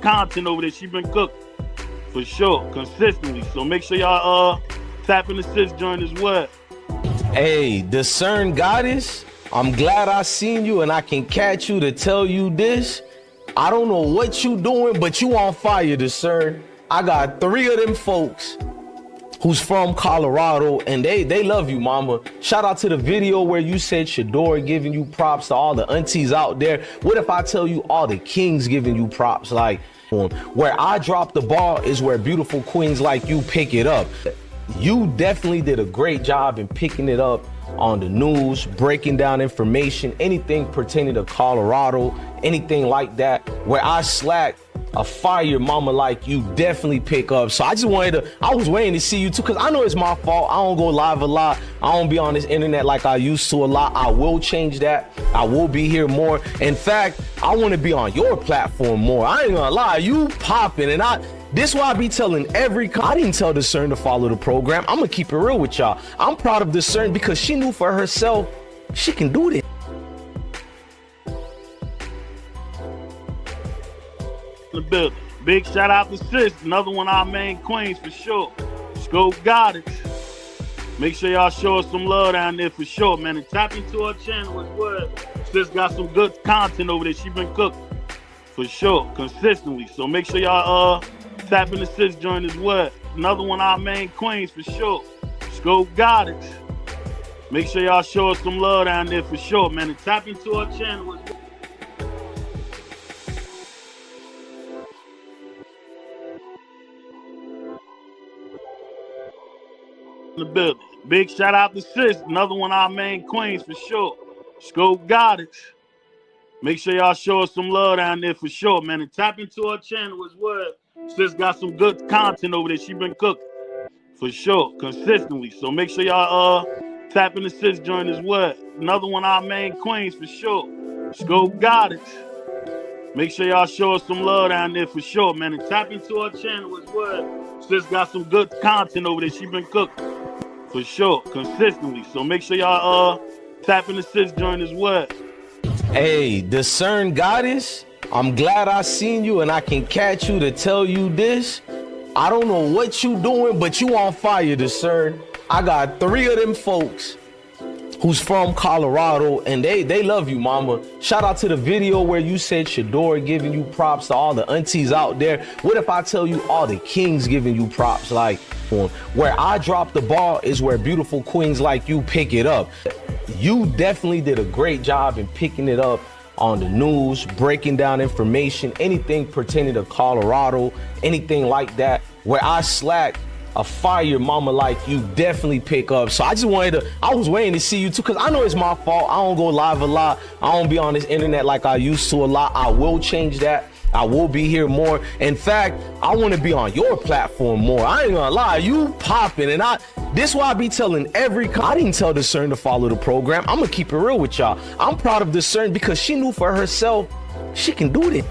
content over there. She been cooking for sure, consistently. So make sure y'all tap in the sis joint as well. Hey, discern goddess, I'm glad I seen you and I can catch you to tell you this. I don't know what you doing, but you on fire, discern. I got 3 of them folks who's from Colorado, and they love you, mama. Shout out to the video where you said Shador giving you props to all the aunties out there. What if I tell you all the kings giving you props? Like, where I drop the ball is where beautiful queens like you pick it up. You definitely did a great job in picking it up on the news, breaking down information, anything pertaining to Colorado, anything like that. Where I slack, a fire mama like you definitely pick up. So I was waiting to see you too, because I know it's my fault. I don't go live a lot. I don't be on this internet like I used to a lot. I will change that. I will be here more. In fact, I want to be on your platform more. I ain't gonna lie, you popping, and this why I be telling I didn't tell Discern to follow the program. I'm gonna keep it real with y'all. I'm proud of Discern because she knew for herself she can do this. The building. Big shout out to sis, another one of our main queens for sure. Scope Goddess. Make sure y'all show us some love down there for sure, man. And tap into her channel as well. Sis got some good content over there. She been cooking for sure, consistently. So make sure y'all tap in the sis joint as well. Another one of our main queens for sure. Scope Goddess. Make sure y'all show us some love down there for sure, man. And tap into her channel as well. The building. Big shout out to sis, another one of our main queens for sure. Scope Goddess. Make sure y'all show us some love down there for sure, man. And tap into her channel as well. Sis got some good content over there. She been cooking for sure, consistently. So make sure y'all tap in the sis joint as well. Another one of our main queens for sure. Scope Goddess. Make sure y'all show us some love down there for sure, man. And tap into her channel as well. Sis got some good content over there. She been cooking for sure, consistently. So make sure y'all tap in the sis joint as well. Hey, discern goddess, I'm glad I seen you and I can catch you to tell you this. I don't know what you doing, but you on fire, discern. I got 3 of them folks who's from Colorado, and they love you, mama. Shout out to the video where you said Shador giving you props to all the aunties out there. What if I tell you all the kings giving you props? Like, where I drop the ball is where beautiful queens like you pick it up. You definitely did a great job in picking it up on the news, breaking down information, anything pertaining to Colorado, anything like that. Where I slack, a fire mama like you definitely pick up. So I was waiting to see you too, because I know it's my fault. I don't go live a lot. I don't be on this internet like I used to a lot. I will change that. I will be here more. In fact, I want to be on your platform more. I ain't gonna lie, you popping, and this why I be telling I didn't tell Discern to follow the program. I'm gonna keep it real with y'all. I'm proud of Discern because she knew for herself she can do this.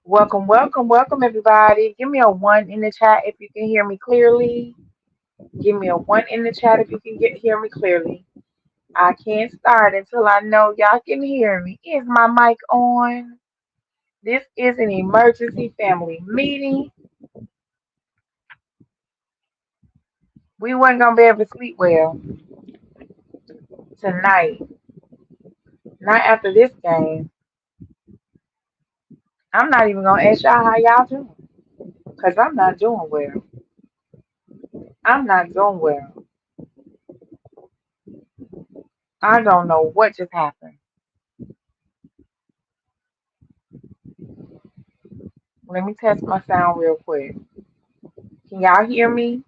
Welcome, welcome, welcome, everybody. Give me a 1 in the chat if you can hear me clearly. Give me a 1 in the chat if you can hear me clearly. I can't start until I know y'all can hear me. Is my mic on? This is an emergency family meeting. We weren't going to be able to sleep well tonight. Not after this game. I'm not even going to ask y'all how y'all doing, because I'm not doing well. I'm not doing well. I don't know what just happened. Let me test my sound real quick. Can y'all hear me?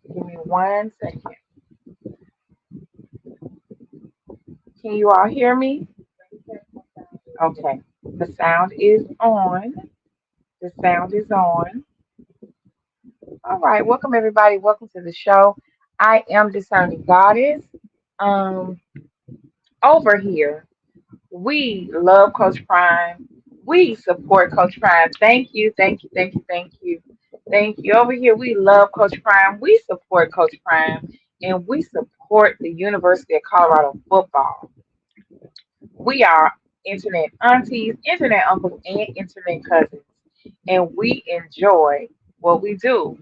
Give me 1 second. Can you all hear me? Okay. The sound is on. The sound is on. All right. Welcome everybody. Welcome to the show. I am Discerning Goddess. Um, over here. We love Coach Prime. We support Coach Prime. Thank you, thank you, thank you, thank you. Thank you. Over here, we love Coach Prime. We support Coach Prime. And we support the University of Colorado football. We are internet aunties, internet uncles, and internet cousins. And we enjoy what we do.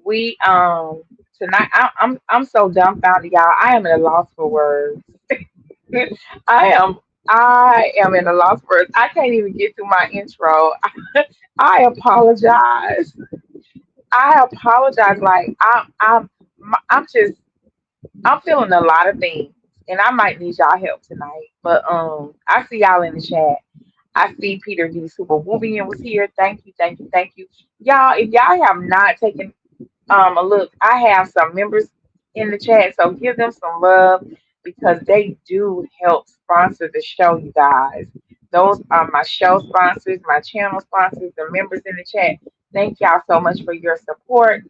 We tonight I'm so dumbfounded, y'all. I am at a loss for words. I am I am in a loss for words. I can't even get through my intro. I apologize. I apologize. Like I'm just I'm feeling a lot of things, and I might need y'all help tonight. But I see y'all in the chat. I see Peter D. Super Wubian was here. Thank you, thank you, thank you, y'all. If y'all have not taken look, I have some members in the chat, so give them some love because they do help sponsor the show, you guys. Those are my show sponsors, my channel sponsors, the members in the chat. Thank y'all so much for your support.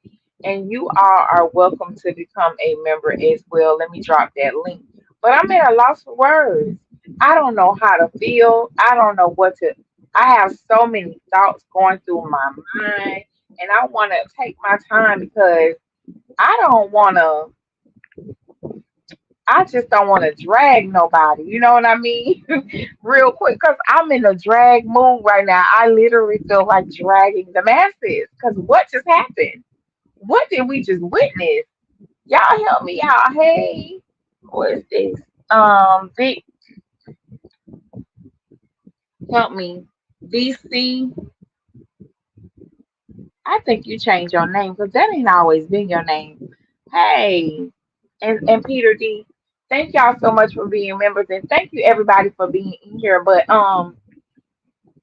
And you all are welcome to become a member as well. Let me drop that link. But I'm at a loss for words. I don't know how to feel. I don't know what to. I have so many thoughts going through my mind and I want to take my time because I don't want to. I just don't want to drag nobody. You know what I mean? Real quick, because I'm in a drag mood right now. I literally feel like dragging the masses. Because what just happened? What did we just witness? Y'all help me out. Hey, what is this? Vic, help me. VC, I think you changed your name because that ain't always been your name. Hey, and Peter D. Thank y'all so much for being members and thank you everybody for being in here. But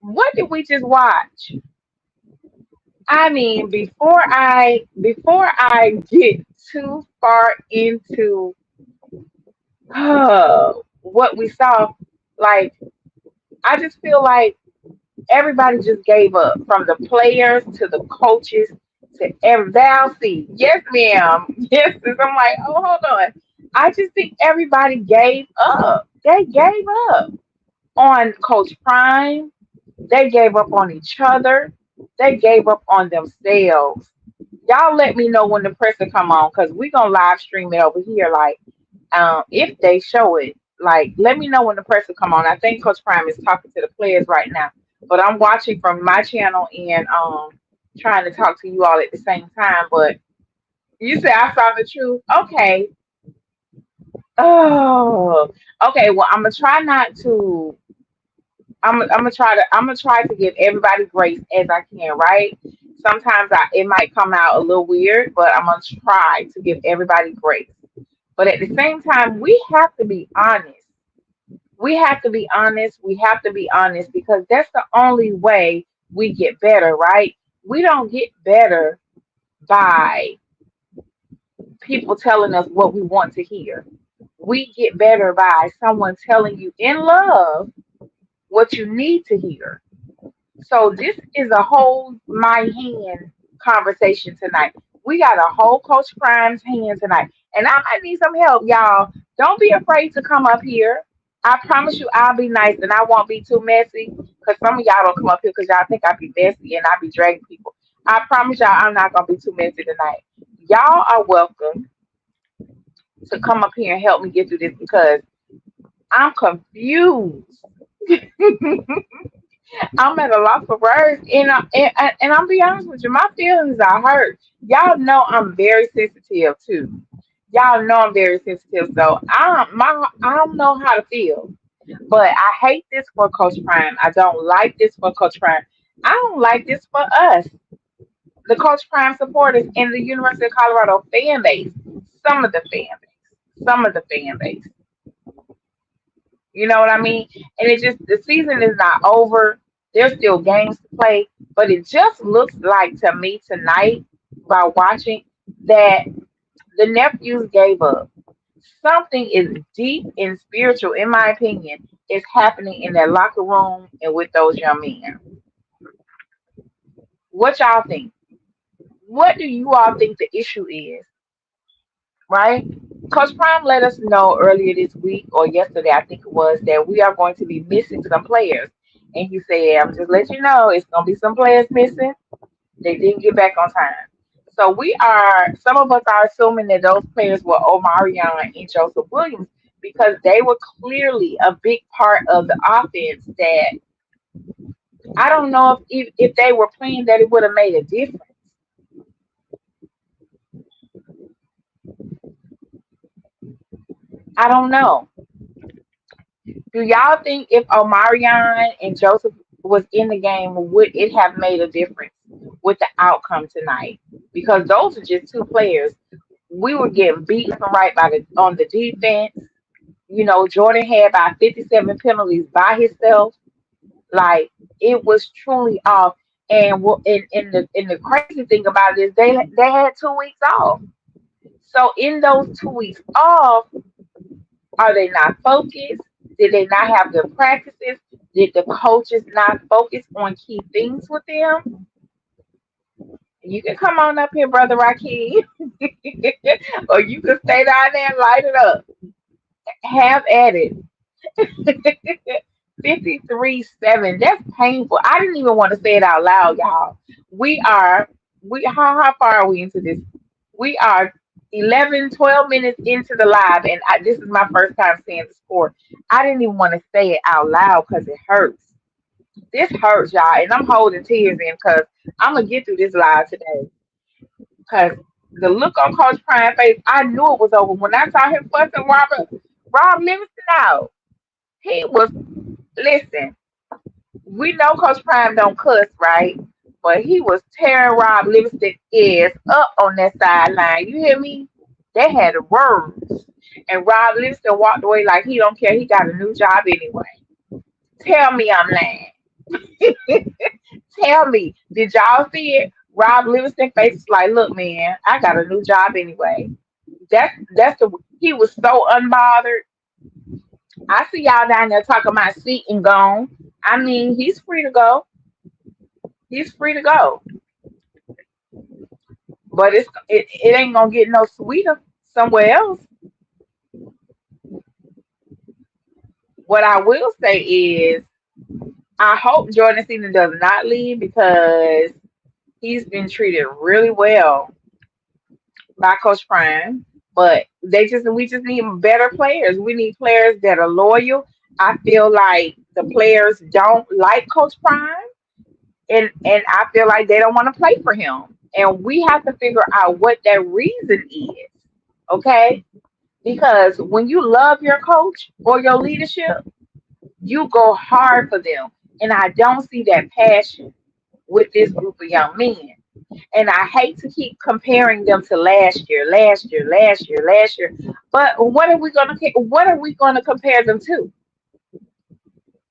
what did we just watch? I mean, before I get too far into what we saw, like I just feel like everybody just gave up from the players to the coaches to every Val C. Yes, ma'am. Yes, I'm like, oh, hold on. I just think everybody gave up. They gave up on Coach Prime. They gave up on each other. They gave up on themselves. Y'all let me know when the presser come on because we gonna live stream it over here. Like, if they show it, like, let me know when the presser come on. I think Coach Prime is talking to the players right now, but I'm watching from my channel and trying to talk to you all at the same time. But you say I saw the truth. Okay. Oh, okay. Well, I'm gonna try not to. I'm gonna try to give everybody grace as I can. Right. Sometimes it might come out a little weird, but I'm gonna try to give everybody grace. But at the same time, we have to be honest. We have to be honest. We have to be honest because that's the only way we get better, right? We don't get better by people telling us what we want to hear. We get better by someone telling you in love what you need to hear. So this is a hold my hand conversation tonight. We got a whole Coach Prime's hand tonight. And I might need some help, y'all. Don't be afraid to come up here. I promise you I'll be nice and I won't be too messy. Because some of y'all don't come up here because y'all think I be messy and I be dragging people. I promise y'all I'm not gonna be too messy tonight. Y'all are welcome to come up here and help me get through this because I'm confused. I'm at a loss for words, and I'll be honest with you, my feelings are hurt. Y'all know I'm very sensitive too. Y'all know I'm very sensitive, so I don't know how to feel. But I hate this for Coach Prime. I don't like this for Coach Prime. I don't like this for us, the Coach Prime supporters and the University of Colorado fan base. Some of the fan base. some of the fan base. You know what I mean? And it just the season is not over. There's still games to play, but it just looks like to me tonight by watching that the nephews gave up. Something is deep and spiritual, in my opinion, is happening in that locker room and with those young men. What y'all think? What do you all think the issue is? Right? Coach Prime let us know earlier this week or yesterday, I think it was, that we are going to be missing some players. And he said, I'm just letting you know, it's going to be some players missing. They didn't get back on time. So some of us are assuming that those players were Omarion and Joseph Williams because they were clearly a big part of the offense that I don't know if they were playing that it would have made a difference. I don't know. Do y'all think if Omarion and Joseph was in the game, would it have made a difference with the outcome tonight? Because those are just two players. We were getting beat left and right on the defense. You know, Jordan had about 57 penalties by himself. Like it was truly off. And the crazy thing about it is they had 2 weeks off. So in those 2 weeks off, are they not focused? Did they not have their practices? Did the coaches not focus on key things with them? You can come on up here, Brother Rakeem, or you can stay down there and light it up. Have at it. 53-7. That's painful. I didn't even want to say it out loud, y'all. We are how far are we into this? We are 11, 12 minutes into the live, and this is my first time seeing the score. I didn't even want to say it out loud because it hurts. This hurts, y'all, and I'm holding tears in because I'm gonna get through this live today. Because the look on Coach Prime's face, I knew it was over when I saw him fussing Rob Livingston out. He was listen. We know Coach Prime don't cuss, right? But he was tearing Rob Livingston ears up on that sideline. You hear me? They had the words. And Rob Livingston walked away like he don't care. He got a new job anyway. Tell me I'm lying. Tell me. Did y'all see it? Rob Livingston face is like, look, man, I got a new job anyway. He was so unbothered. I see y'all down there talking about seat and gone. I mean, he's free to go. He's free to go. But it ain't gonna get no sweeter somewhere else. What I will say is I hope Jordan Season does not leave because he's been treated really well by Coach Prime. But we just need better players. We need players that are loyal. I feel like the players don't like Coach Prime, and I feel like they don't want to play for him. And we have to figure out what that reason is. Okay? Because when you love your coach or your leadership, you go hard for them. And I don't see that passion with this group of young men. And I hate to keep comparing them to last year. But what are we gonna compare them to?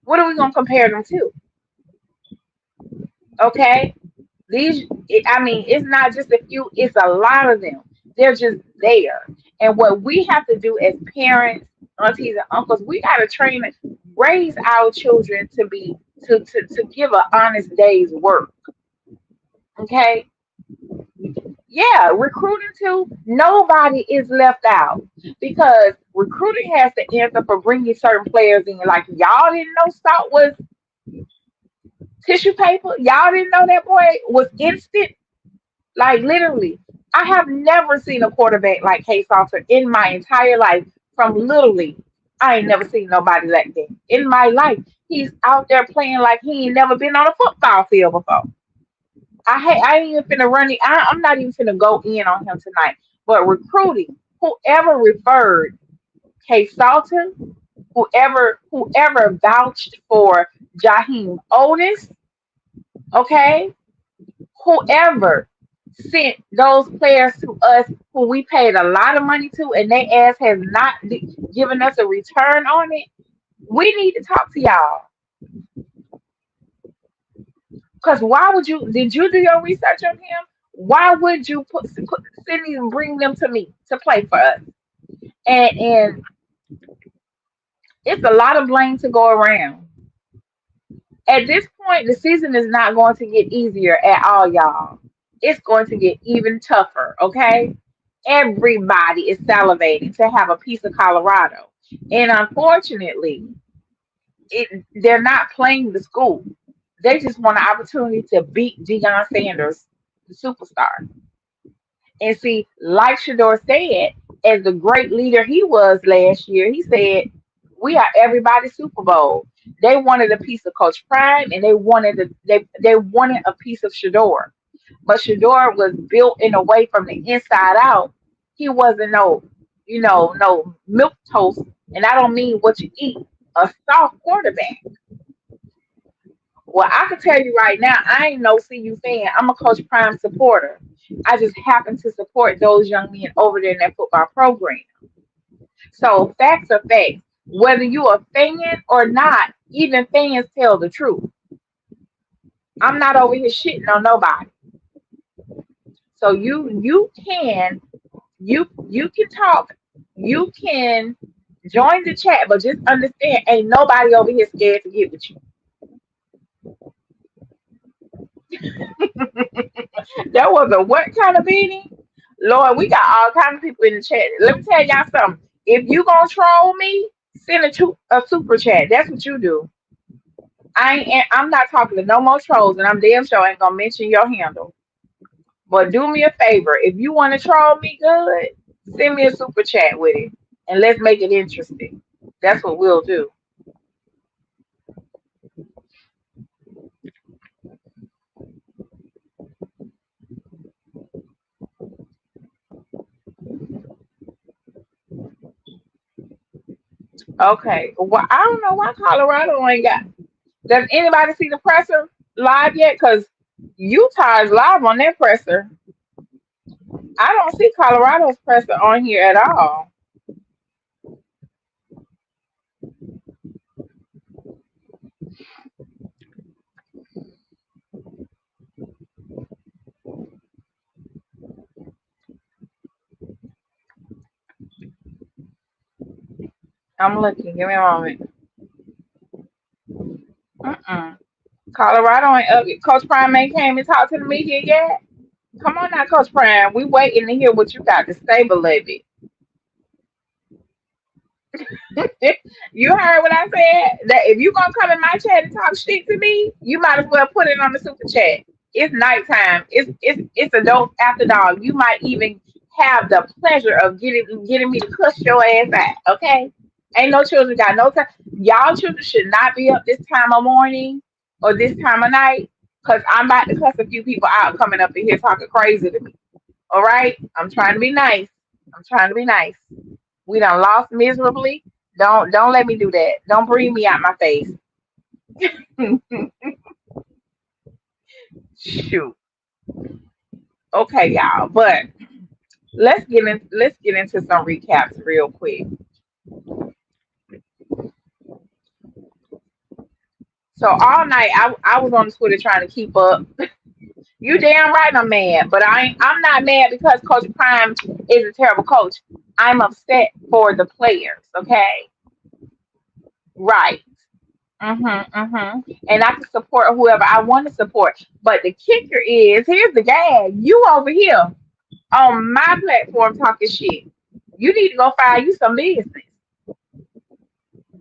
What are we gonna compare them to? Okay? I mean, it's not just a few, it's a lot of them. They're just there. And what we have to do as parents, aunties, and uncles, we gotta raise our children to give an honest day's work. Okay? Yeah, recruiting too. Nobody is left out because recruiting has to answer for bringing certain players in. Like y'all didn't know Stout was tissue paper. Y'all didn't know that boy was instant. Like literally, I have never seen a quarterback like K Salter in my entire life. From literally, I ain't never seen nobody like that in my life. He's out there playing like he ain't never been on a football field before. I ain't even finna run it. I'm not even finna go in on him tonight. But recruiting, whoever referred K Salter, whoever vouched for Jaheim Otis, okay, whoever. sent those players to us who we paid a lot of money to, and they ass has not given us a return on it. We need to talk to y'all. Because why would you? Did you do your research on him? Why would you send these and bring them to me to play for us? And it's a lot of blame to go around. At this point, the season is not going to get easier at all, y'all. It's going to get even tougher, okay? Everybody is salivating to have a piece of Colorado. And unfortunately, they're not playing the school. They just want an opportunity to beat Deion Sanders, the superstar. And see, like Shador said, as the great leader he was last year, he said, "We are everybody's Super Bowl." They wanted a piece of Coach Prime, and they wanted a piece of Shador. But Shador was built in a way from the inside out. He wasn't no milk toast, and I don't mean what you eat. A soft quarterback. Well, I can tell you right now, I ain't no CU fan. I'm a Coach Prime supporter. I just happen to support those young men over there in that football program. So facts are facts. Whether you a fan or not, even fans tell the truth. I'm not over here shitting on nobody. So you can talk, you can join the chat, but just understand, ain't nobody over here scared to get with you. That was a what kind of meeting? Lord, we got all kinds of people in the chat. Let me tell y'all something. If you gonna troll me, send a super chat. That's what you do. I'm not talking to no more trolls, and I'm damn sure ain't gonna mention your handle. But do me a favor. If you want to troll me good, send me a super chat with it. And let's make it interesting. That's what we'll do. Okay. Well, I don't know why Colorado ain't got. Does anybody see the presser live yet? Because Utah is live on their presser. I don't see Colorado's presser on here at all. I'm looking. Give me a moment. Mm-mm. Colorado ain't up. Coach Prime ain't came and talked to the media yet. Come on now, Coach Prime. We waiting to hear what you got to say, beloved. You heard what I said? That if you gonna come in my chat and talk shit to me, you might as well put it on the super chat. It's nighttime. It's adult after dark. You might even have the pleasure of getting me to cuss your ass out. Okay? Ain't no children got no time. Y'all children should not be up this time of morning or this time of night, because I'm about to cuss a few people out coming up in here talking crazy to me. All right? I'm trying to be nice. I'm trying to be nice. We done lost miserably. Don't let me do that. Don't breathe me out my face. Shoot. Okay, y'all. But let's get into some recaps real quick. So all night I was on Twitter trying to keep up. You damn right I'm mad, but I'm not mad because Coach Prime is a terrible coach. I'm upset for the players, okay? Right. And I can support whoever I want to support. But the kicker is, here's the gag. You over here on my platform talking shit. You need to go find you some business.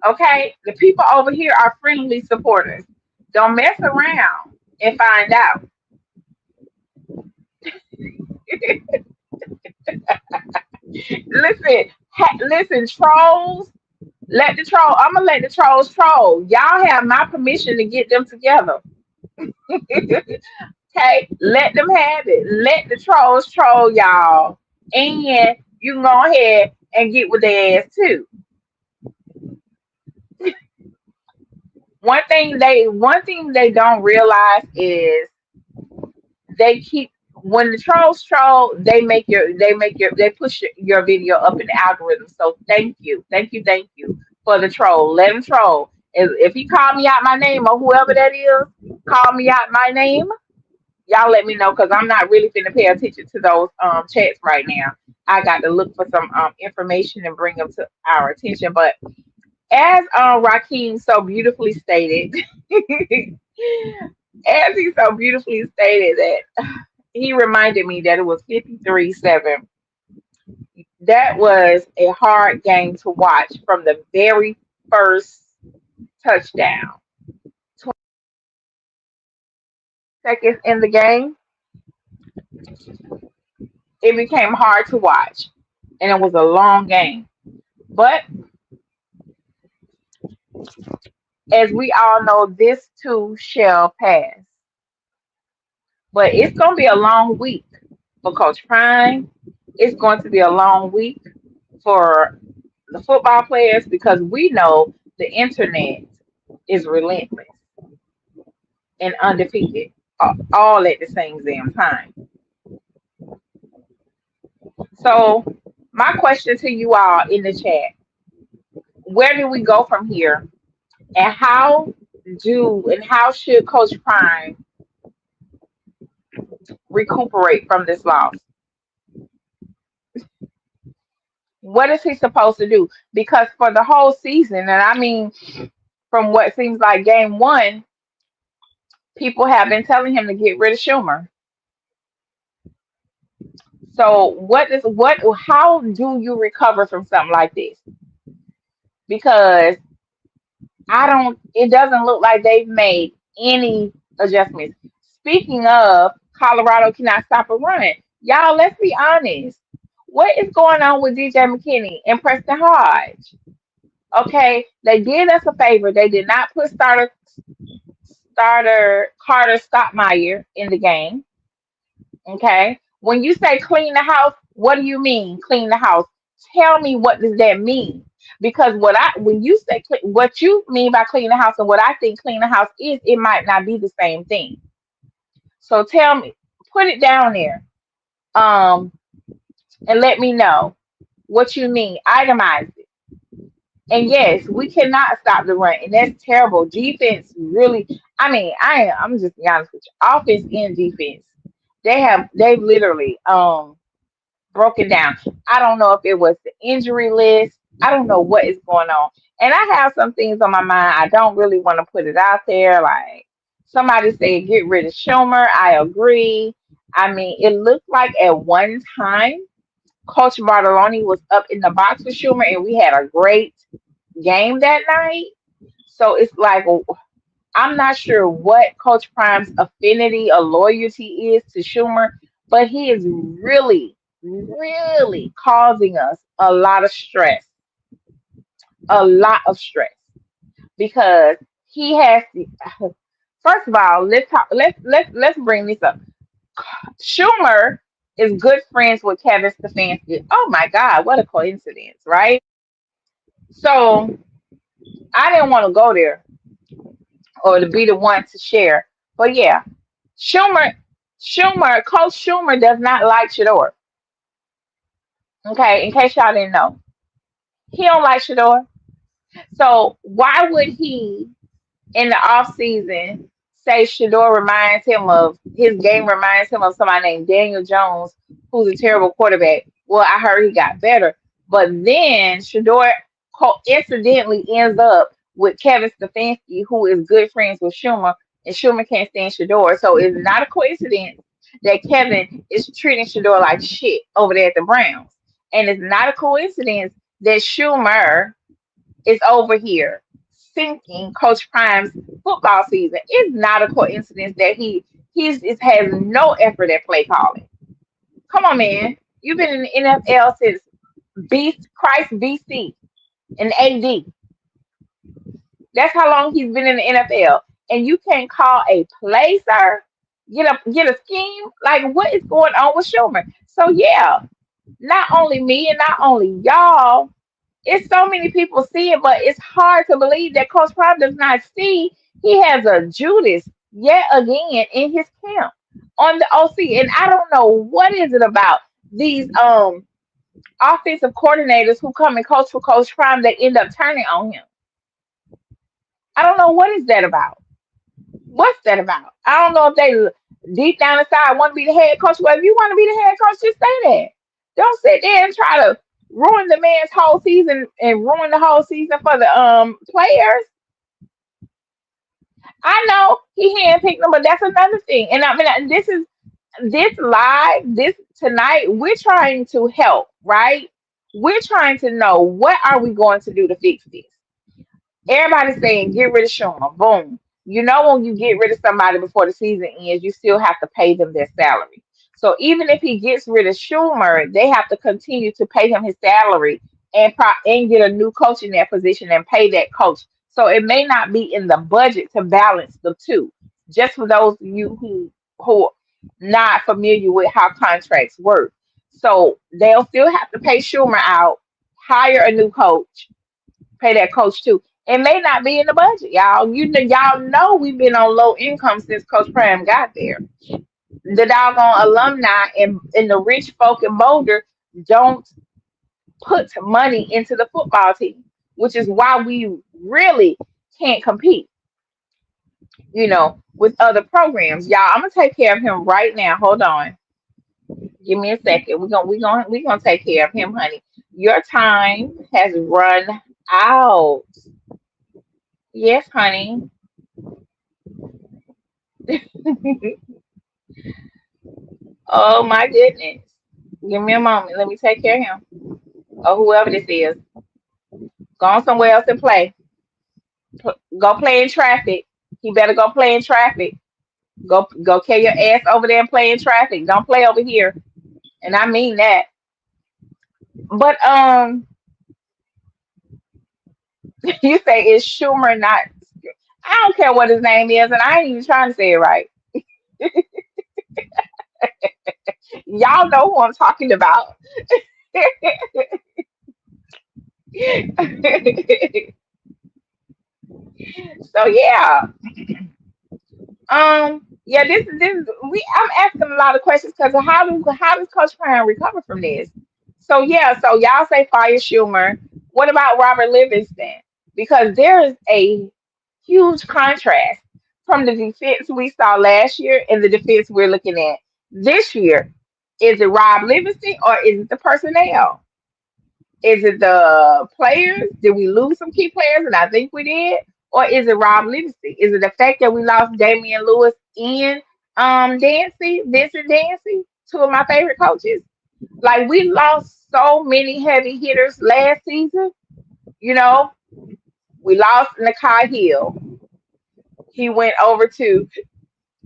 Okay? The people over here are friendly supporters. Don't mess around and find out. Listen, trolls. I'm gonna let the trolls troll. Y'all have my permission to get them together. Okay, let them have it. Let the trolls troll y'all, and you can go ahead and get with their ass too. One thing they don't realize is they keep when the trolls troll, they push your video up in the algorithm. So thank you for the troll. Let him troll. If he call me out my name or whoever that is, call me out my name. Y'all let me know because I'm not really finna pay attention to those chats right now. I got to look for some information and bring them to our attention. But as Rakeem so beautifully stated, as he so beautifully stated that he reminded me that it was 53-7. That was a hard game to watch from the very first touchdown. 20 seconds in the game, it became hard to watch, and it was a long game. But as we all know, this too shall pass. But it's going to be a long week for Coach Prime. It's going to be a long week for the football players because we know the internet is relentless and undefeated all at the same damn time. So my question to you all in the chat, where do we go from here? And how should Coach Prime recuperate from this loss? What is he supposed to do? Because for the whole season, and I mean from what seems like game one, people have been telling him to get rid of Schumer. So how do you recover from something like this? Because it doesn't look like they've made any adjustments. Speaking of, Colorado cannot stop a run. Y'all, let's be honest. What is going on with DJ McKinney and Preston Hodge? Okay, they did us a favor. They did not put starter Carter Stottmeyer in the game. Okay, when you say clean the house, what do you mean clean the house? Tell me, what does that mean? Because when you say what you mean by clean the house and what I think clean the house is, it might not be the same thing. So tell me, put it down there, and let me know what you mean. Itemize it. And yes, we cannot stop the run, and that's terrible. Defense really. I mean, I'm just be honest with you. Offense and defense, they've literally broken down. I don't know if it was the injury list. I don't know what is going on. And I have some things on my mind. I don't really want to put it out there. Like somebody said, get rid of Schumer. I agree. I mean, it looked like at one time Coach Bartoloni was up in the box with Schumer, and we had a great game that night. So it's like I'm not sure what Coach Prime's affinity or loyalty is to Schumer, but he is really, really causing us a lot of stress. A lot of stress. Because he has to, first of all, let's bring this up. Schumer is good friends with Kevin Stefanski. Oh my God, what a coincidence, right? So I didn't want to go there or to be the one to share. But yeah, Schumer, Coach Schumer does not like Shador. Okay, in case y'all didn't know, he don't like Shador. So why would he, in the off season, say Shador reminds him of his game reminds him of somebody named Daniel Jones, who's a terrible quarterback? Well, I heard he got better, but then Shador incidentally ends up with Kevin Stefanski, who is good friends with Schumer, and Schumer can't stand Shador. So it's not a coincidence that Kevin is treating Shador like shit over there at the Browns, and it's not a coincidence that Schumer is over here sinking Coach Prime's football season. It's not a coincidence that he has no effort at play calling. Come on, man. You've been in the NFL since Christ BC and AD. That's how long he's been in the NFL. And you can't call a play, sir. Get a scheme. Like, what is going on with Schumer? So yeah, not only me and not only y'all, it's so many people see it, but it's hard to believe that Coach Prime does not see he has a Judas yet again in his camp. on the OC, and I don't know what is it about these offensive coordinators who come and coach for Coach Prime that end up turning on him. I don't know what is that about. What's that about? I don't know if they deep down inside want to be the head coach. Well, if you want to be the head coach, just say that. Don't sit there and try to ruin the man's whole season and ruin the whole season for the players. I know he handpicked them, but that's another thing. And I mean, this live, this tonight, we're trying to help, right? We're trying to know what are we going to do to fix this. Everybody's saying get rid of Schumer. Boom. You know, when you get rid of somebody before the season ends, you still have to pay them their salary. So even if he gets rid of Schumer, they have to continue to pay him his salary and get a new coach in that position and pay that coach. So it may not be in the budget to balance the two. Just for those of you who are not familiar with how contracts work. So they'll still have to pay Schumer out, hire a new coach, pay that coach too. It may not be in the budget, y'all. Y'all know we've been on low income since Coach Prime got there. The doggone alumni and the rich folk in Boulder don't put money into the football team, which is why we really can't compete, with other programs. Y'all, I'm gonna take care of him right now. Hold on. Give me a second. We're gonna take care of him, honey. Your time has run out. Yes, honey. Oh my goodness. Give me a moment. Let me take care of him. Or whoever this is. Go on somewhere else and play. Go play in traffic. He better go play in traffic. Go carry your ass over there and play in traffic. Don't play over here. And I mean that. But you say it's Schumer not I don't care what his name is, and I ain't even trying to say it right. Y'all know who I'm talking about. So yeah, yeah. This we. I'm asking a lot of questions because how does Coach Prime recover from this? So yeah, so y'all say fire Schumer. What about Robert Livingston? Because there is a huge contrast from the defense we saw last year and the defense we're looking at this year. Is it Rob Livingston or is it the personnel? Is it the players? Did we lose some key players? And I think we did. Or is it Rob Livingston? Is it the fact that we lost Damian Lewis and Vincent Dancy, two of my favorite coaches? Like we lost so many heavy hitters last season. You know, we lost Nakai Hill. He went over to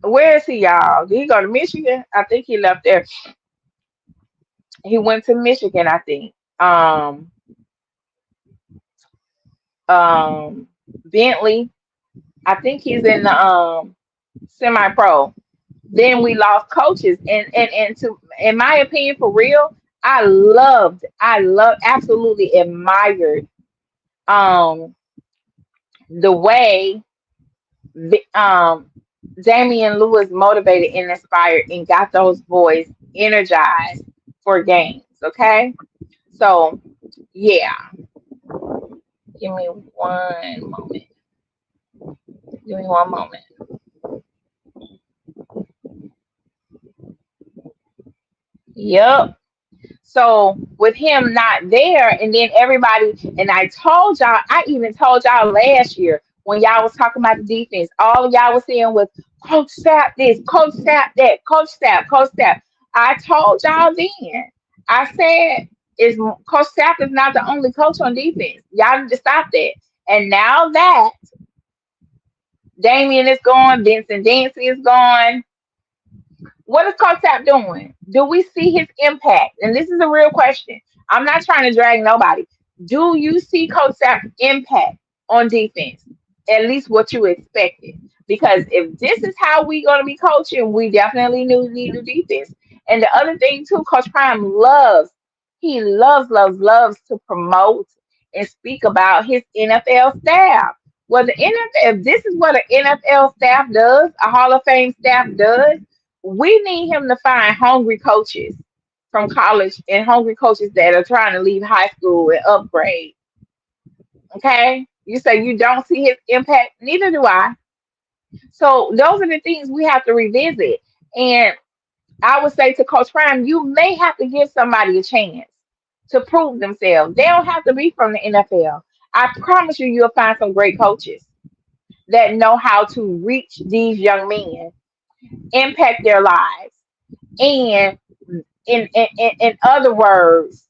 where is he, y'all? Did he go to Michigan? I think he left there. He went to Michigan, I think. Um Bentley. I think he's in the semi pro. Then we lost coaches and to in my opinion for real, I absolutely admired um the way Damian Lewis motivated and inspired and got those boys energized for games. Okay. So yeah, give me one moment. Give me one moment. Yep. So with him not there, and then everybody, and I even told y'all last year when y'all was talking about the defense, all of y'all was saying was Coach Sapp this, Coach Sapp that, Coach Sapp, Coach Sapp. I told y'all then. I said is Coach Sapp is not the only coach on defense. Y'all need to stop that. And now that Damian is gone, Vincent Dancy is gone, what is Coach Sapp doing? Do we see his impact? And this is a real question. I'm not trying to drag nobody. Do you see Coach Sapp's impact on defense? At least what you expected. Because if this is how we going to be coaching, we definitely need new defense. And the other thing too, Coach Prime he loves to promote and speak about his NFL staff. Well, the NFL, if this is what an NFL staff does, a Hall of Fame staff does, we need him to find hungry coaches from college and hungry coaches that are trying to leave high school and upgrade. Okay? You say you don't see his impact, neither do I. So those are the things we have to revisit. And I would say to Coach Prime, you may have to give somebody a chance to prove themselves. They don't have to be from the NFL. I promise you, you'll find some great coaches that know how to reach these young men, impact their lives, and in other words,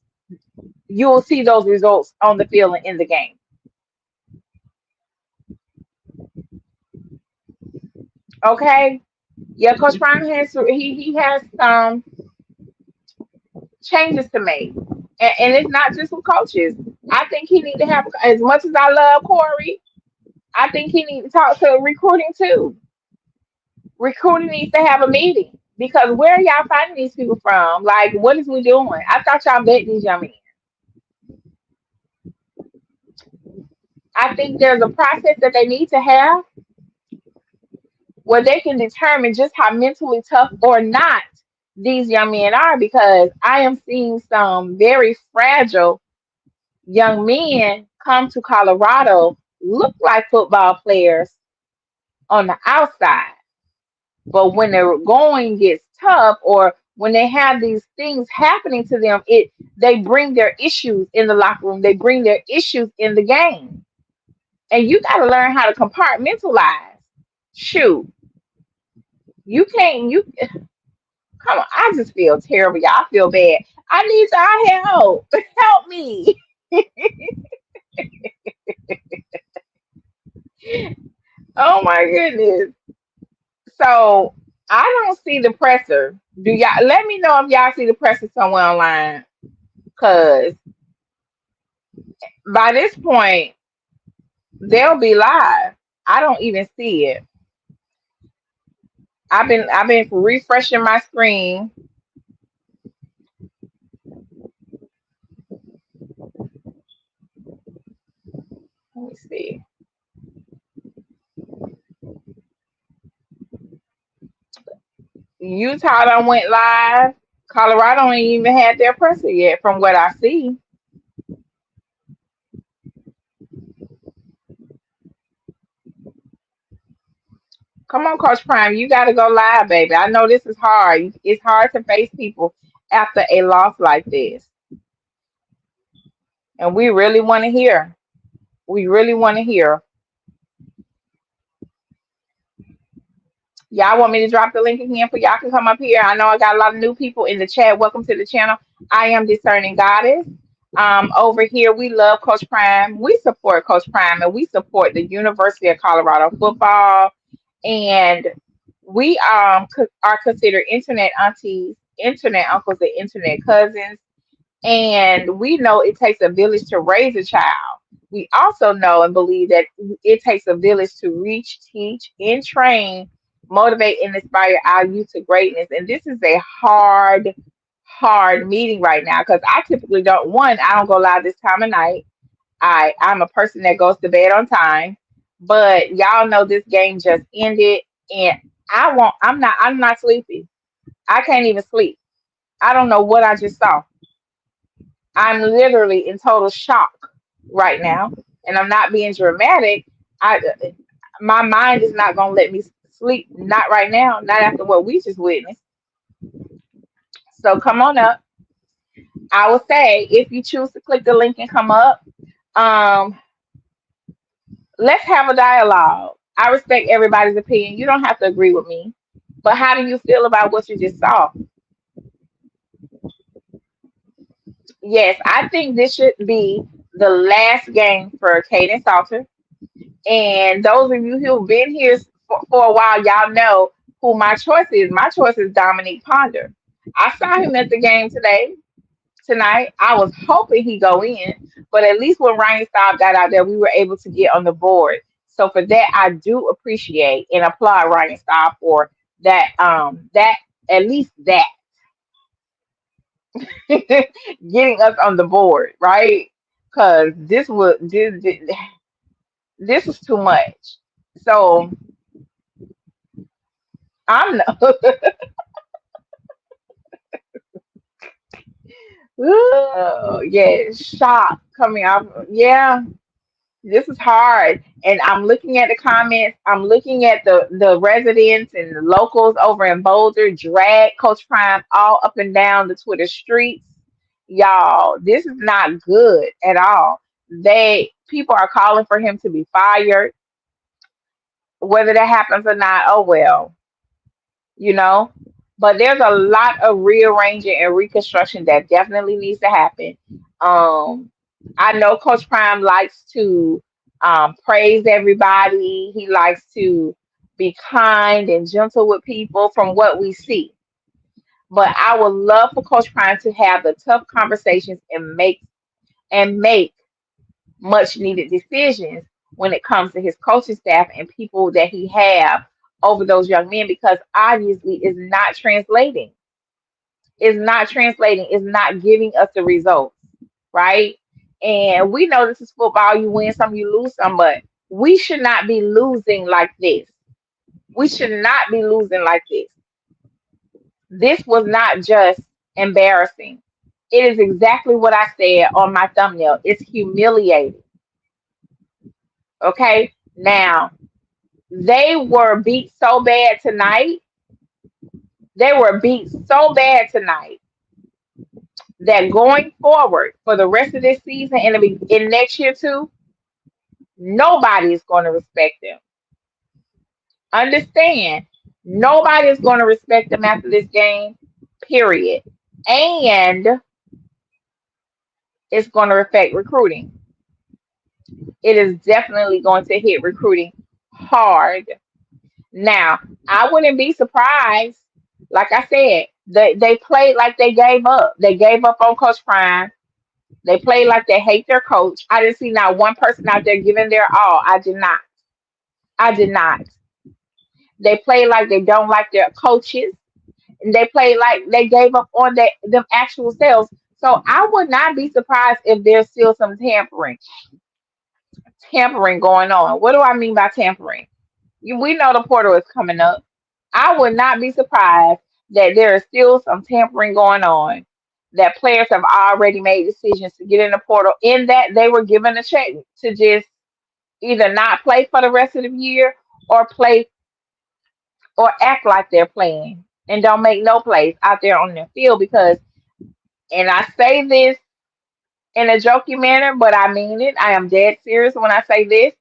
you will see those results on the field and in the game. Okay? Yeah, Coach Prime he has some changes to make. And it's not just with coaches. I think he need to have, as much as I love Corey, I think he needs to talk to recruiting too. Recruiting needs to have a meeting because where are y'all finding these people from? Like, what is we doing? I thought y'all bet these young men. I think there's a process that they need to have where they can determine just how mentally tough or not these young men are because I am seeing some very fragile young men come to Colorado look like football players on the outside. But when the going gets tough or when they have these things happening to them, they bring their issues in the locker room. They bring their issues in the game. And you got to learn how to compartmentalize. Shoot, you can't, you come on. I just feel terrible. Y'all feel bad. I need y'all help. Help me. Oh my goodness. So I don't see the presser. Do y'all let me know if y'all see the presser somewhere online? Cause by this point, they'll be live. I don't even see it. I've been refreshing my screen. Let me see. Utah done went live. Colorado ain't even had their presser yet, from what I see. Come on, Coach Prime, you got to go live, baby. I know this is hard. It's hard to face people after a loss like this, and we really want to hear. We really want to hear. Y'all want me to drop the link again for y'all can come up here? I know I got a lot of new people in the chat. Welcome to the channel. I am Discerning Goddess. Over here, we love Coach Prime. We support Coach Prime, and we support the University of Colorado football. And we are considered internet aunties, internet uncles, and internet cousins. And we know it takes a village to raise a child. We also know and believe that it takes a village to reach, teach, and train, motivate, and inspire our youth to greatness. And this is a hard meeting right now because I typically I don't go live this time of night. I'm a person that goes to bed on time. But y'all know this game just ended and I'm not sleepy. I can't even sleep. I don't know what I just saw. I'm literally in total shock right now, and I'm not being dramatic. I My mind is not gonna let me sleep. Not right now. Not after what we just witnessed. So come on up. I would say if you choose to click the link and come up, um, let's have a dialogue. I respect everybody's opinion. You don't have to agree with me, but how do you feel about what you just saw? Yes, I think this should be the last game for Caden Salter. And those of you who've been here for a while, y'all know who my choice is. My choice is Dominique Ponder. I saw him at the game tonight. I was hoping he go in, but at least when Ryan Staub got out there, we were able to get on the board. So for that, I do appreciate and applaud Ryan Staub for that. That at least that getting us on the board, right? Because this was too much. So I'm Ooh, yeah, shock coming off. Yeah, this is hard. And I'm looking at the comments. I'm looking at the residents and the locals over in Boulder drag Coach Prime all up and down the Twitter streets. Y'all, this is not good at all. People are calling for him to be fired. Whether that happens or not, oh well, you know. But there's a lot of rearranging and reconstruction that definitely needs to happen. Um, I know Coach Prime likes to praise everybody. He likes to be kind and gentle with people from what we see. But I would love for Coach Prime to have the tough conversations and make much needed decisions when it comes to his coaching staff and people that he have over those young men because obviously is not giving us the results, right? And we know this is football. You win some, you lose some, but we should not be losing like this. We should not be losing like this. This was not just embarrassing. It is exactly what I said on my thumbnail. It's humiliating. Okay. Now, they were beat so bad tonight. They were beat so bad tonight that going forward for the rest of this season and in next year too, nobody is going to respect them. Understand? Nobody is going to respect them after this game, period. And it's going to affect recruiting. It is definitely going to hit recruiting hard. Now, I wouldn't be surprised. Like I said, they played like they gave up. They gave up on Coach Prime. They played like they hate their coach. I didn't see not one person out there giving their all. I did not. I did not. They played like they don't like their coaches. And they played like they gave up on them actual selves. So I would not be surprised if there's still some tampering going on. What do I mean by tampering? We know the portal is coming up. I would not be surprised that there is still some tampering going on. That players have already made decisions to get in the portal, in that they were given a check to just either not play for the rest of the year or play or act like they're playing and don't make no plays out there on the field because, and I say this in a jokey manner, but I mean it. I am dead serious when I say this.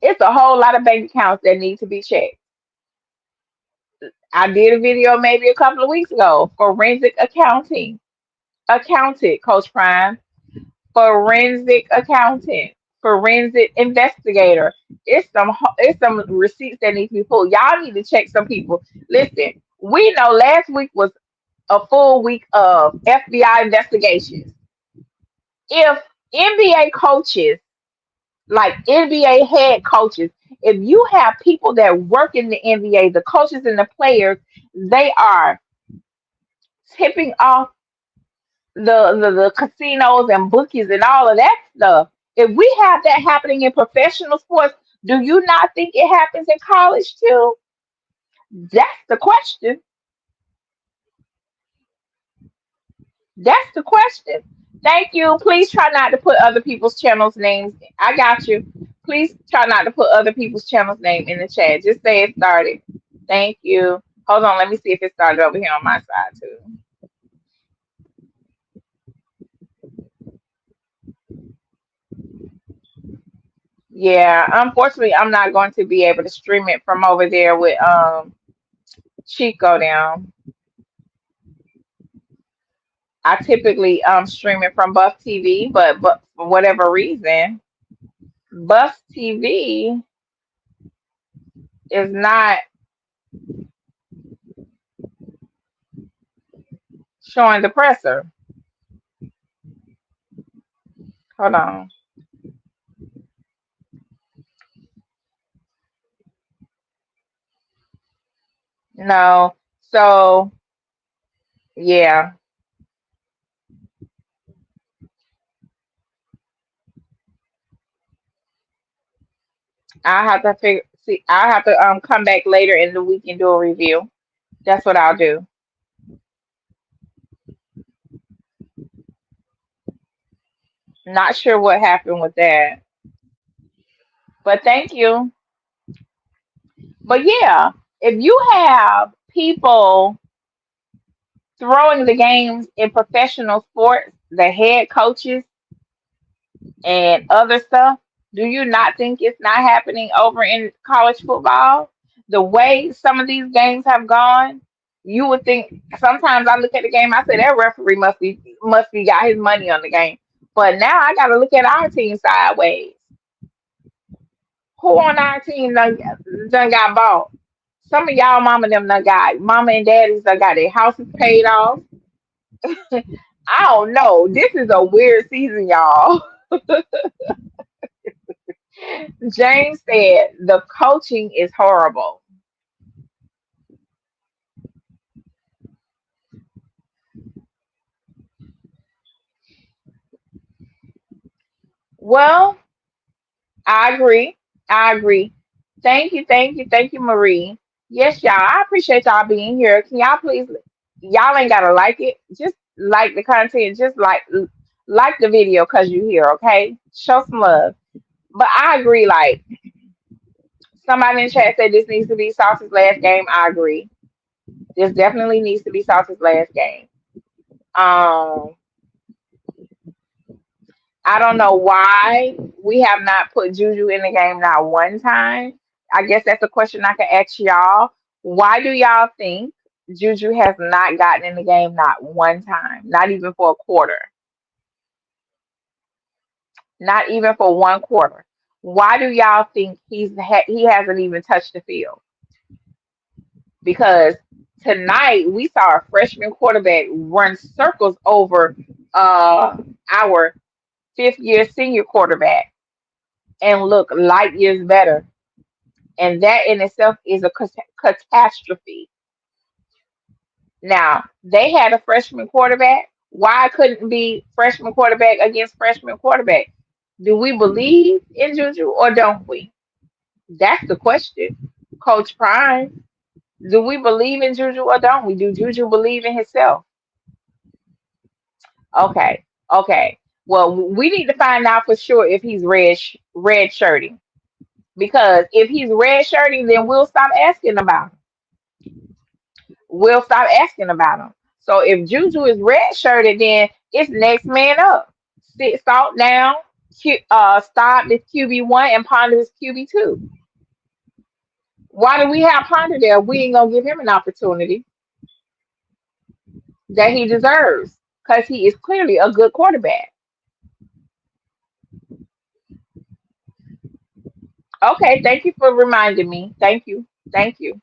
It's a whole lot of bank accounts that need to be checked. I did a video maybe a couple of weeks ago, forensic accounting. Accountant, Coach Prime, forensic accountant, forensic investigator. It's some receipts that need to be pulled. Y'all need to check some people. Listen, we know last week was a full week of FBI investigations. If NBA coaches, like NBA head coaches, if you have people that work in the NBA, the coaches and the players, they are tipping off the casinos and bookies and all of that stuff. If we have that happening in professional sports, do you not think it happens in college too? That's the question. That's the question. Thank you. Please try not to put other people's channels names. I got you. Please try not to put other people's channels name in the chat. Just say it started. Thank you. Hold on. Let me see if it started over here on my side too. Yeah, unfortunately, I'm not going to be able to stream it from over there with Chico down. I typically stream it from Buff TV, but for whatever reason, Buff TV is not showing the presser. Hold on. No. So yeah, I have to figure. See, I have to come back later in the week and do a review. That's what I'll do. Not sure what happened with that, but thank you. But yeah, if you have people throwing the games in professional sports, the head coaches and other stuff, do you not think it's not happening over in college football? The way some of these games have gone, you would think. Sometimes I look at the game, I say that referee must be got his money on the game. But now I got to look at our team sideways. Who on our team done got bought? Some of y'all mama them done got mama and daddies done got their houses paid off. I don't know. This is a weird season, y'all. James said the coaching is horrible. Well, I agree. I agree. Thank you, Marie. Yes, y'all. I appreciate y'all being here. Can y'all please? Y'all ain't gotta like it. Just like the content. Just like the video because you here. Okay. Show some love. But I agree. Like somebody in the chat said, this needs to be Sauce's last game. I agree. This definitely needs to be Sauce's last game. Um, I don't know why we have not put Juju in the game not one time. I guess that's a question I can ask y'all. Why do y'all think Juju has not gotten in the game not one time, not even for a quarter, not even for one quarter? Why do y'all think he hasn't even touched the field? Because tonight we saw a freshman quarterback run circles over our fifth year senior quarterback and look light years better. And that in itself is a catastrophe. Now, they had a freshman quarterback. Why couldn't it be freshman quarterback against freshman quarterback? Do we believe in Juju or don't we? That's the question. Coach Prime, do we believe in Juju or don't we? Do Juju believe in himself? Okay, okay. Well, we need to find out for sure if he's red shirting. Because if he's red shirting, then we'll stop asking about him. We'll stop asking about him. So if Juju is red shirted, then it's next man up. Sit Salt down, start this QB1 and Ponder this QB2. Why do we have Ponder there? We ain't gonna give him an opportunity that he deserves because he is clearly a good quarterback. Okay, thank you for reminding me. Thank you. Thank you.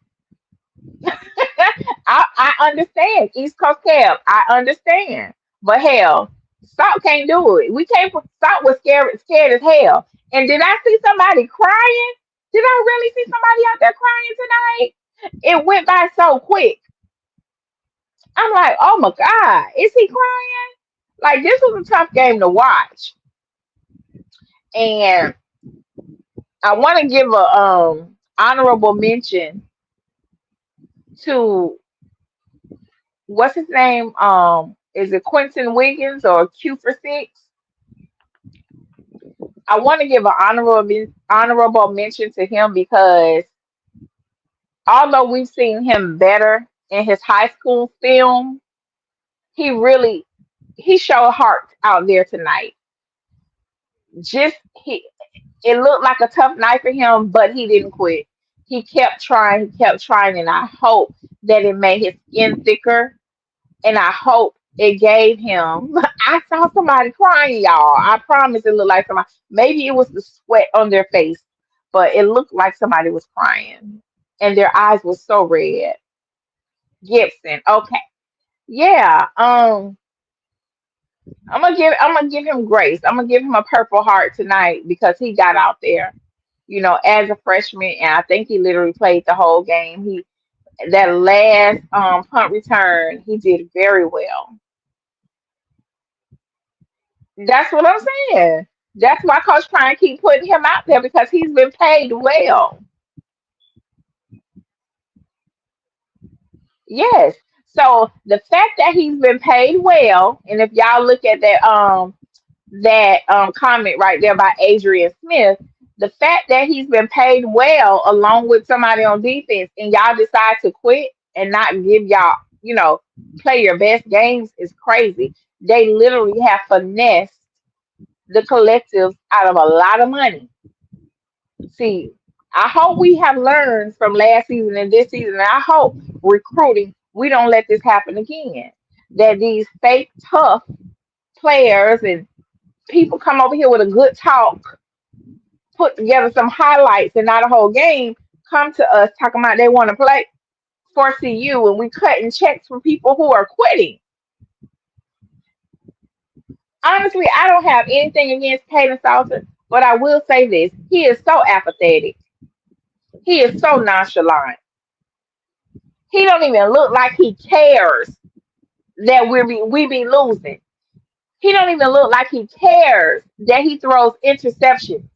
I understand. East Coast Cab. I understand. But hell, Salt can't do it. We can't put Salt was scared as hell. And did I see somebody crying? Did I really see somebody out there crying tonight? It went by so quick. I'm like, oh my God, is he crying? Like this was a tough game to watch. And I want to give a honorable mention to what's his name? Is it Quentin Wiggins or Q for six? I want to give an honorable mention to him because although we've seen him better in his high school film, he really he showed heart out there tonight. Just he it looked like a tough night for him, but he didn't quit. He kept trying, and I hope that it made his skin thicker and I hope it gave him. I saw somebody crying, y'all. I promise it looked like somebody. Maybe it was the sweat on their face, but it looked like somebody was crying, and their eyes were so red. Gibson, okay, yeah. I'm gonna give him grace. I'm gonna give him a Purple Heart tonight because he got out there, as a freshman, and I think he literally played the whole game. He that last punt return, he did very well. That's what I'm saying. That's why Coach Prime keep putting him out there because he's been paid well. Yes. So the fact that he's been paid well, and if y'all look at that that comment right there by Adrian Smith. The fact that he's been paid well along with somebody on defense, and y'all decide to quit and not give y'all, play your best games is crazy. They literally have finessed the collectives out of a lot of money. See, I hope we have learned from last season and this season, and I hope recruiting, we don't let this happen again. That these fake tough players and people come over here with a good talk, put together some highlights and not a whole game, come to us talking about they want to play for CU, and we cutting checks from people who are quitting. Honestly, I don't have anything against Caden Salter, but I will say this: he is so apathetic. He is so nonchalant. He don't even look like he cares that we be losing. He don't even look like he cares that he throws interceptions.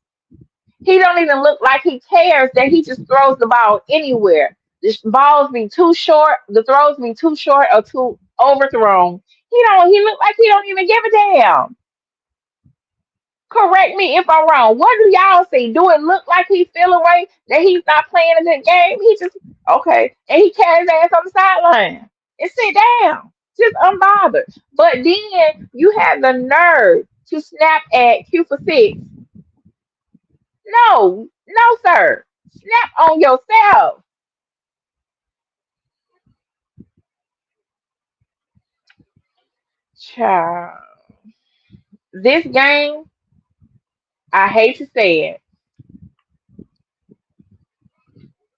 He don't even look like he cares that he just throws the ball anywhere. The balls be too short, the throws be too short or too overthrown. He look like he don't even give a damn. Correct me if I'm wrong. What do y'all see? Do it look like he feel away that he's not playing a good game? He just okay. And he carries ass on the sideline and sit down. Just unbothered. But then you have the nerve to snap at Q for six. No, no, sir. Snap on yourself. Child. This game, I hate to say it,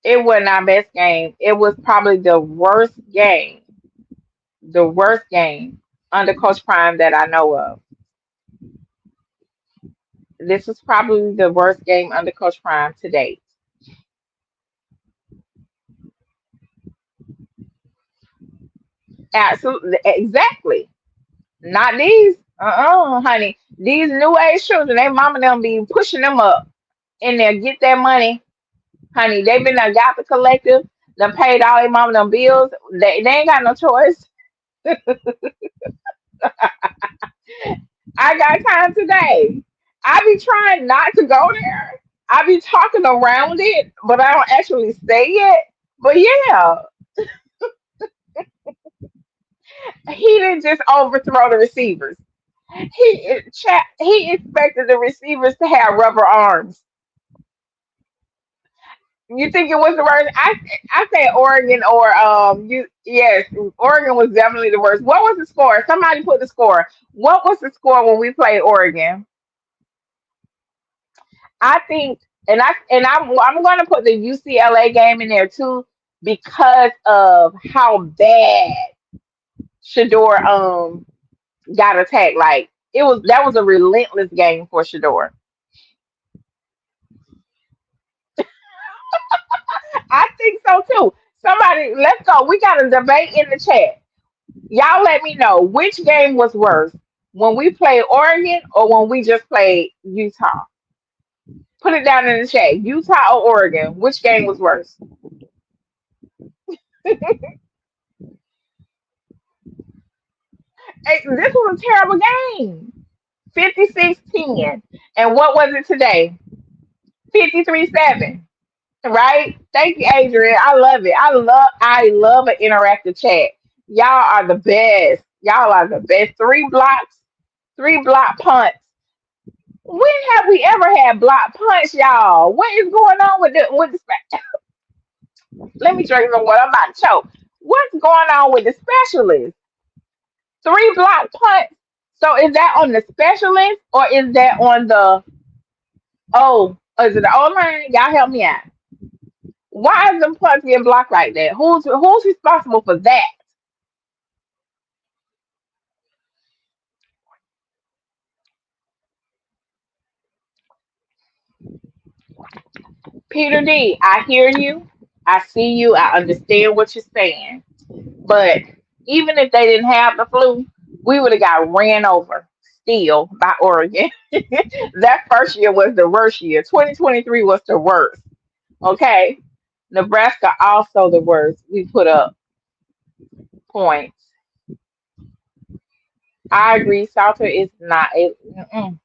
it wasn't our best game. It was probably the worst game under Coach Prime that I know of. This was probably the worst game under Coach Prime to date. Absolutely, exactly. Not these. Honey. These new age children, they mama them be pushing them up in there, get that money. Honey, they been done got the collective, done paid all their mama them bills. They ain't got no choice. I got time today. I be trying not to go there. I be talking around it, but I don't actually say it. But yeah, he didn't just overthrow the receivers. He expected the receivers to have rubber arms. You think it was the worst? I say Oregon or you yes, Oregon was definitely the worst. What was the score? Somebody put the score. What was the score when we played Oregon? I think, and I'm going to put the UCLA game in there too because of how bad Shador got attacked. Like that was a relentless game for Shador. I think so too. Somebody, let's go. We got a debate in the chat. Y'all let me know which game was worse, when we played Oregon or when we just played Utah. Put it down in the chat. Utah or Oregon, which game was worse? Hey, this was a terrible game. 56-10. And what was it today? 53-7. Right? Thank you, Adrian. I love it. I love an interactive chat. Y'all are the best. Y'all are the best. Three blocks, three block punts. When have we ever had block punch, y'all? What is going on with the let me drink some water. I'm about to choke. What's going on with the specialist? Three block punts. So is that on the specialist or is that on the is it the O line? Y'all help me out. Why is them punts getting blocked like that? Who's responsible for that? Peter D, I hear you. I see you. I understand what you're saying. But even if they didn't have the flu, we would have got ran over still by Oregon. That first year was the worst year. 2023 was the worst. Okay. Nebraska also the worst. We put up points. I agree. Salter is not it. Mm.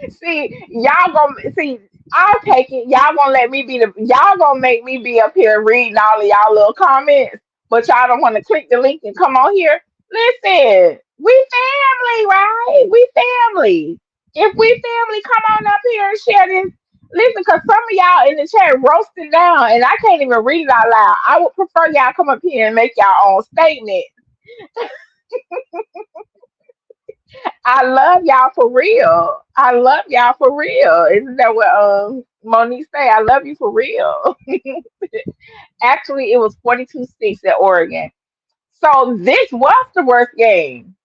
See, y'all gonna see. I'll take it. Y'all gonna let me be the. Y'all gonna make me be up here reading all of y'all little comments, but y'all don't want to click the link and come on here. Listen, we family, right? We family. If we family, come on up here and share this. Listen, cause some of y'all in the chat roasting down, and I can't even read it out loud. I would prefer y'all come up here and make y'all own statement. I love y'all for real. I love y'all for real. Isn't that what Monique say? I love you for real. Actually, it was 42-6 at Oregon. So this was the worst game.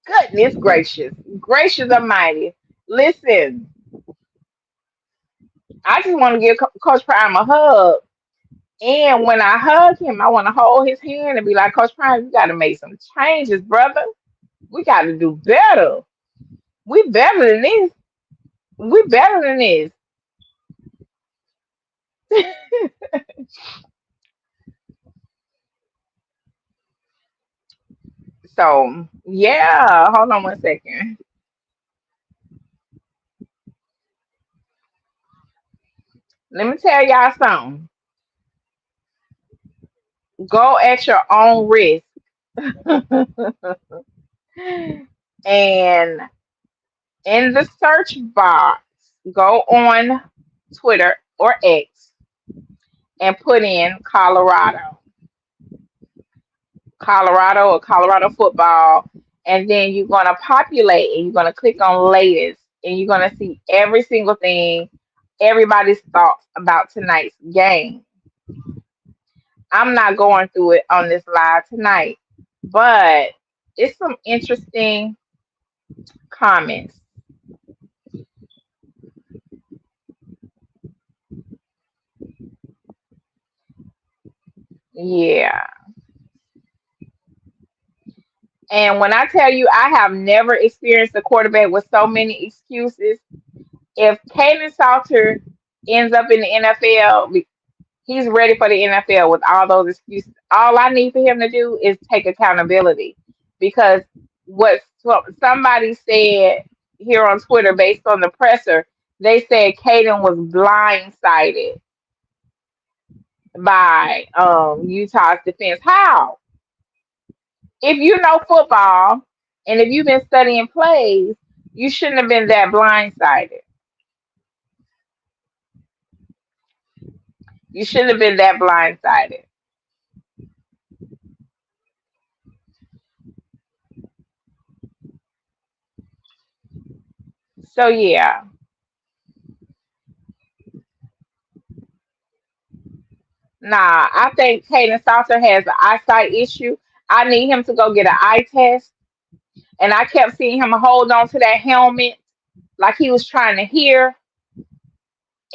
Goodness gracious. Gracious almighty. Listen, I just want to give Coach Prime a hug. And when I hug him, I want to hold his hand and be like, Coach Prime, you got to make some changes, brother. We got to do better. We better than this. We better than this. So yeah, hold on 1 second. Let me tell y'all something. Go at your own risk. And in the search box, go on Twitter or X and put in Colorado or Colorado football. And then you're going to populate and you're going to click on latest and you're going to see every single thing, everybody's thoughts about tonight's game. I'm not going through it on this live tonight, but it's some interesting comments. Yeah. And when I tell you I have never experienced a quarterback with so many excuses, if Kaden Salter ends up in the NFL, he's ready for the NFL with all those excuses. All I need for him to do is take accountability because what somebody said here on Twitter based on the presser, they said Caden was blindsided by Utah's defense. How? If you know football and if you've been studying plays, you shouldn't have been that blindsided. You shouldn't have been that blindsided. So yeah. Nah, I think Caden Salter has an eyesight issue. I need him to go get an eye test. And I kept seeing him hold on to that helmet like he was trying to hear.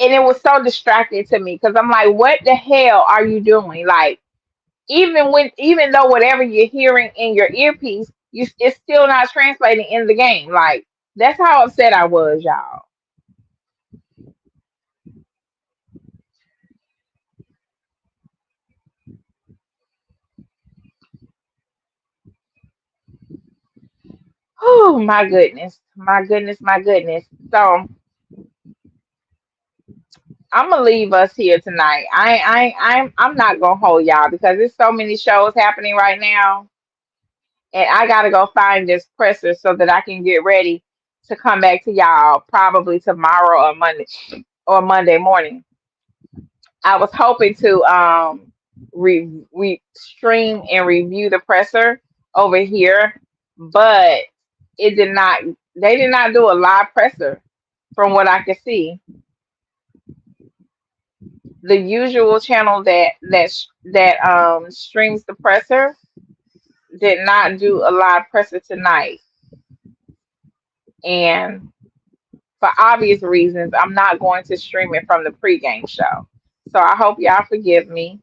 And it was so distracting to me because I'm like, what the hell are you doing? Like, even though whatever you're hearing in your earpiece, it's still not translating in the game. Like, that's how upset I was, y'all. Oh my goodness. My goodness, my goodness. So I'm gonna leave us here tonight. I'm not gonna hold y'all because there's so many shows happening right now, and I gotta go find this presser so that I can get ready to come back to y'all probably tomorrow or Monday morning. I was hoping to stream and review the presser over here, but it did not. They did not do a live presser from what I could see. The usual channel that streams the presser did not do a live presser tonight, and for obvious reasons, I'm not going to stream it from the pregame show. So I hope y'all forgive me.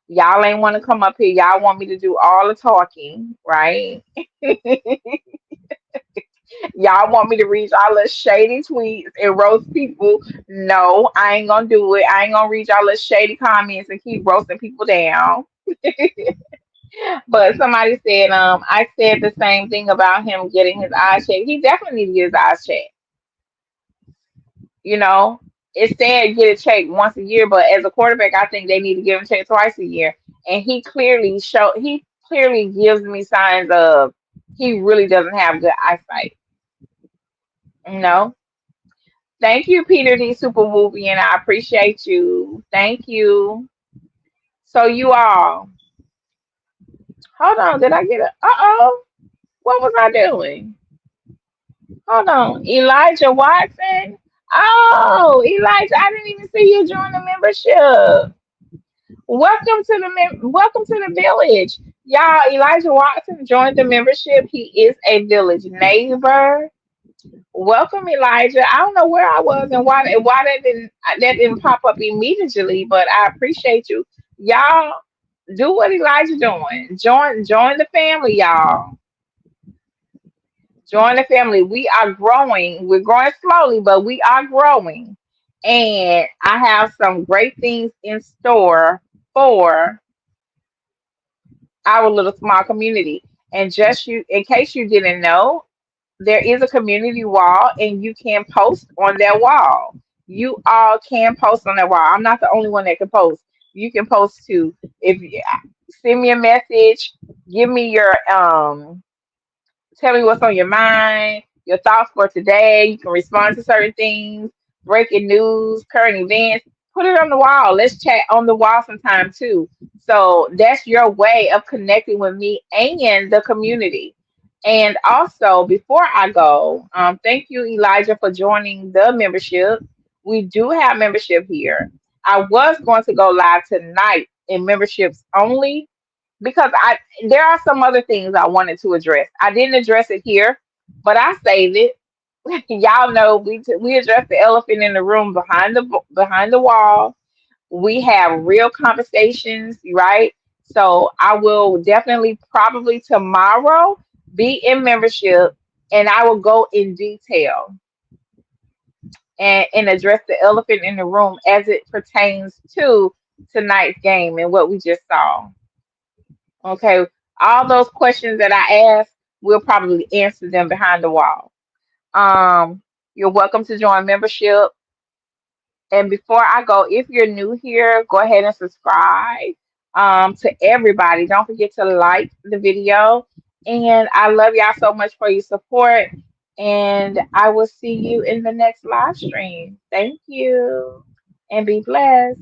Y'all ain't want to come up here. Y'all want me to do all the talking, right? Y'all want me to read y'all little shady tweets and roast people? No, I ain't gonna do it. I ain't gonna read y'all little shady comments and keep roasting people down. But somebody said, I said the same thing about him getting his eyes checked. He definitely needs to get his eyes checked. You know, it said get it checked once a year, but as a quarterback, I think they need to give him checked twice a year. And he clearly gives me signs of he really doesn't have good eyesight. You know. Thank you, Peter D. Super Movie, and I appreciate you. Thank you. So you all, hold on. Did I get a? Uh-oh. What was I doing? Hold on. Elijah Watson. Oh, Elijah, I didn't even see you join the membership. Welcome to the village. Y'all, Elijah Watson joined the membership. He is a village neighbor. Welcome, Elijah. I don't know where I was and why that didn't pop up immediately, but I appreciate you. Y'all do what Elijah doing. Join the family, y'all. Join the family. We are growing. We're growing slowly, but we are growing. And I have some great things in store for our little small community. And just you, in case you didn't know, there is a community wall and you can post on that wall. You all can post on that wall. I'm not the only one that can post. You can post too. If you send me a message, give me your tell me what's on your mind, your thoughts for today. You can respond to certain things, breaking news, current events. Put it on the wall. Let's chat on the wall sometime too. So that's your way of connecting with me and the community. And also, before I go, thank you, Elijah, for joining the membership. We do have membership here. I was going to go live tonight in memberships only because I there are some other things I wanted to address. I didn't address it here, but I saved it. Y'all know we addressed the elephant in the room behind the wall. We have real conversations, right? So I will definitely probably tomorrow be in membership, and I will go in detail and address the elephant in the room as it pertains to tonight's game and what we just saw. Okay, all those questions that I asked, we'll probably answer them behind the wall. Um, you're welcome to join membership. And before I go, if you're new here, go ahead and subscribe to everybody. Don't forget to like the video. And I love y'all so much for your support. And I will see you in the next live stream. Thank you. And be blessed.